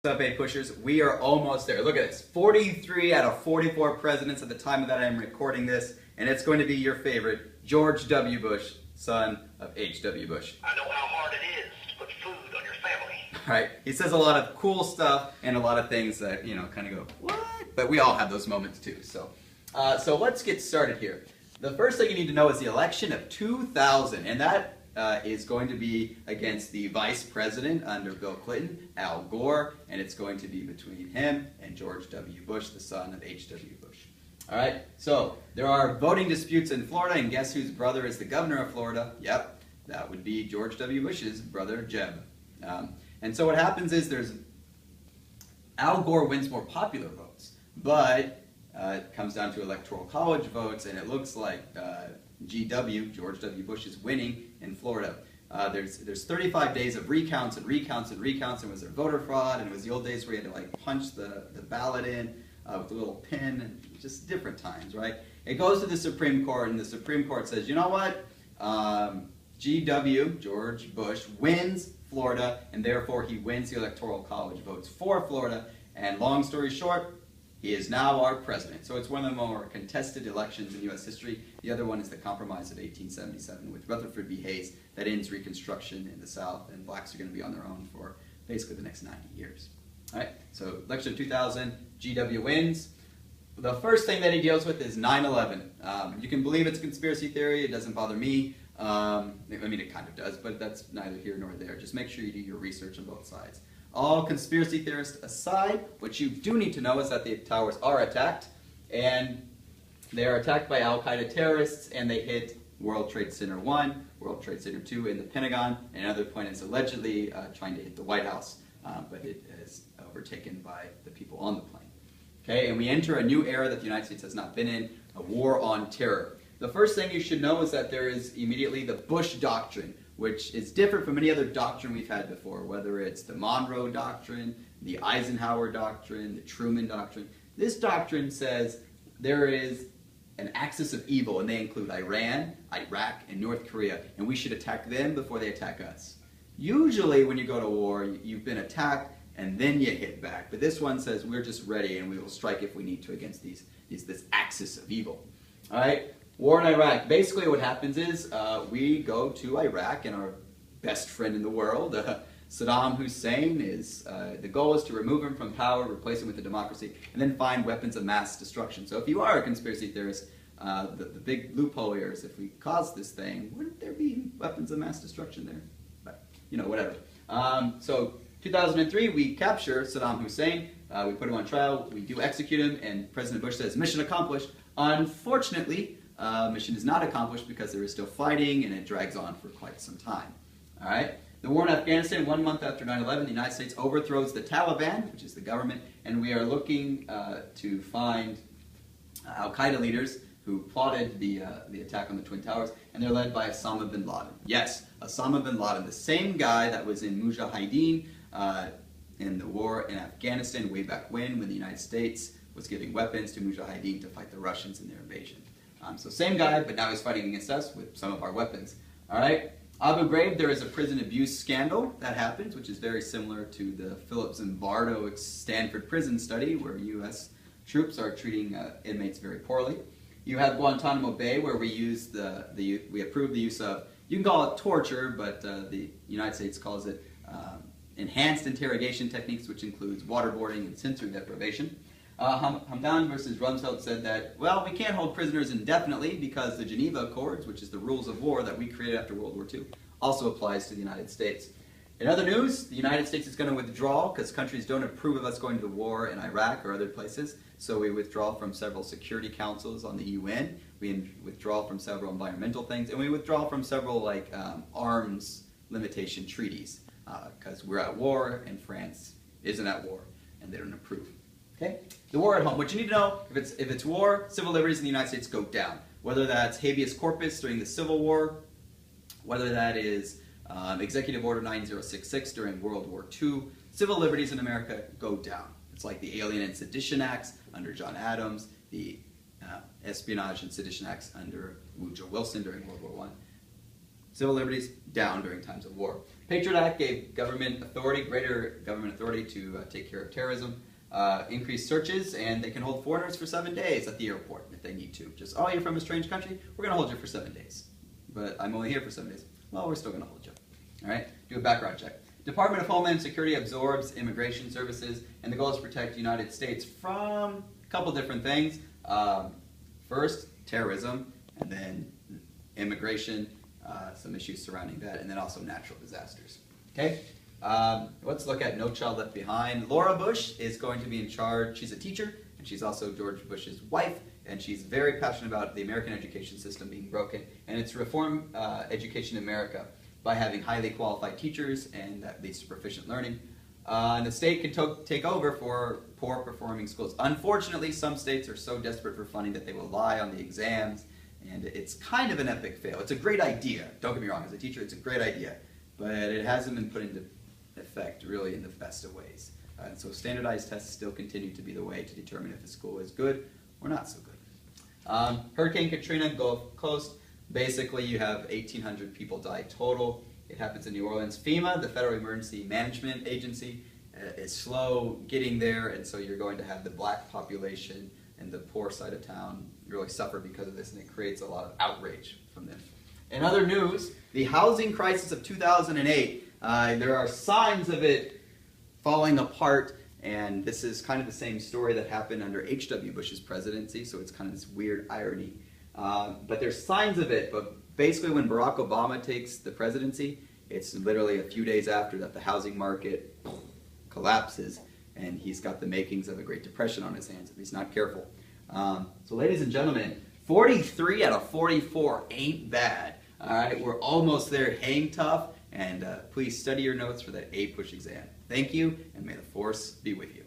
What's up, A pushers? We are almost there. Look at this. 43 out of 44 presidents at the time that I'm recording this, and it's going to be your favorite, George W. Bush, son of H.W. Bush. I know how hard it is to put food on your family. All right. He says a lot of cool stuff and a lot of things that, kind of go, what? But we all have those moments too. So let's get started here. The first thing you need to know is the election of 2000, and that is going to be against the vice president under Bill Clinton, Al Gore, and it's going to be between him and George W. Bush, the son of H.W. Bush. All right, so there are voting disputes in Florida, and guess whose brother is the governor of Florida? Yep, that would be George W. Bush's brother, Jeb. And so what happens is Al Gore wins more popular votes, but it comes down to electoral college votes, and it looks like GW, George W. Bush, is winning in Florida. There's 35 days of recounts and recounts and recounts, and was there voter fraud, and it was the old days where you had to punch the ballot in with a little pin, and just different times, right? It goes to the Supreme Court, and the Supreme Court says, you know what? GW, George Bush, wins Florida, and therefore he wins the electoral college votes for Florida, and long story short, he is now our president. So it's one of the more contested elections in U.S. history. The other one is the Compromise of 1877 with Rutherford B. Hayes that ends Reconstruction in the South, and blacks are going to be on their own for basically the next 90 years. All right, so election of 2000, GW wins. The first thing that he deals with is 9/11. You can believe it's a conspiracy theory. It doesn't bother me. I mean, it kind of does, but that's neither here nor there. Just make sure you do your research on both sides. All conspiracy theorists aside, what you do need to know is that the towers are attacked, and they are attacked by Al-Qaeda terrorists, and they hit World Trade Center 1, World Trade Center 2 in the Pentagon, and another point is allegedly trying to hit the White House, but it is overtaken by the people on the plane. Okay, and we enter a new era that the United States has not been in, a war on terror. The first thing you should know is that there is immediately the Bush Doctrine, which is different from any other doctrine we've had before, whether it's the Monroe Doctrine, the Eisenhower Doctrine, the Truman Doctrine. This doctrine says there is an axis of evil, and they include Iran, Iraq, and North Korea, and we should attack them before they attack us. Usually when you go to war, you've been attacked, and then you hit back. But this one says we're just ready, and we will strike if we need to against this axis of evil. All right? War in Iraq. Basically what happens is we go to Iraq, and our best friend in the world, Saddam Hussein, the goal is to remove him from power, replace him with a democracy, and then find weapons of mass destruction. So if you are a conspiracy theorist, the big loophole here is if we cause this thing, wouldn't there be weapons of mass destruction there? But, whatever. So 2003, we capture Saddam Hussein, we put him on trial, we do execute him, and President Bush says, mission accomplished. Unfortunately, mission is not accomplished because there is still fighting, and it drags on for quite some time. All right? The war in Afghanistan, 1 month after 9/11, the United States overthrows the Taliban, which is the government, and we are looking to find Al-Qaeda leaders who plotted the attack on the Twin Towers, and they're led by Osama bin Laden. Yes, Osama bin Laden, the same guy that was in Mujahideen in the war in Afghanistan way back when the United States was giving weapons to Mujahideen to fight the Russians in their invasion. So same guy, but now he's fighting against us with some of our weapons. All right? Abu Ghraib, there is a prison abuse scandal that happens, which is very similar to the Philip Zimbardo Stanford prison study, where U.S. troops are treating inmates very poorly. You have Guantanamo Bay, where we use we approve the use of, you can call it torture, but the United States calls it enhanced interrogation techniques, which includes waterboarding and sensory deprivation. Hamdan versus Rumsfeld said that, well, we can't hold prisoners indefinitely because the Geneva Accords, which is the rules of war that we created after World War II, also applies to the United States. In other news, the United States is going to withdraw because countries don't approve of us going to war in Iraq or other places, so we withdraw from several security councils on the UN, we withdraw from several environmental things, and we withdraw from several arms limitation treaties because we're at war and France isn't at war and they don't approve. Okay? The war at home. What you need to know, if it's war, civil liberties in the United States go down. Whether that's habeas corpus during the Civil War, whether that is Executive Order 9066 during World War II, civil liberties in America go down. It's like the Alien and Sedition Acts under John Adams, the Espionage and Sedition Acts under Woodrow Wilson during World War I. Civil liberties down during times of war. Patriot Act gave government authority, greater government authority to take care of terrorism, increased searches, and they can hold foreigners for 7 days at the airport if they need to. Just, oh, you're from a strange country? We're going to hold you for 7 days. But I'm only here for 7 days. Well, we're still going to hold you. All right? Do a background check. Department of Homeland Security absorbs immigration services, and the goal is to protect the United States from a couple different things. First, terrorism, and then immigration, some issues surrounding that, and then also natural disasters. Okay? Let's look at No Child Left Behind. Laura Bush is going to be in charge. She's a teacher, and she's also George Bush's wife, and she's very passionate about the American education system being broken, and it's reform education in America by having highly qualified teachers, and that leads to proficient learning. And the state can take over for poor performing schools. Unfortunately, some states are so desperate for funding that they will lie on the exams, and it's kind of an epic fail. It's a great idea. Don't get me wrong, as a teacher, it's a great idea, but it hasn't been put into effect really in the best of ways. And so standardized tests still continue to be the way to determine if a school is good or not so good. Hurricane Katrina, Gulf Coast. Basically, you have 1,800 people die total. It happens in New Orleans. FEMA, the Federal Emergency Management Agency, is slow getting there, and so you're going to have the black population and the poor side of town really suffer because of this, and it creates a lot of outrage from them. In other news, the housing crisis of 2008, there are signs of it falling apart, and this is kind of the same story that happened under H.W. Bush's presidency, so it's kind of this weird irony. But there's signs of it, but basically when Barack Obama takes the presidency, it's literally a few days after that the housing market collapses, and he's got the makings of a Great Depression on his hands if he's not careful. So ladies and gentlemen, 43 out of 44 ain't bad. All right, we're almost there. Hang tough, and please study your notes for that A-Push exam. Thank you, and may the force be with you.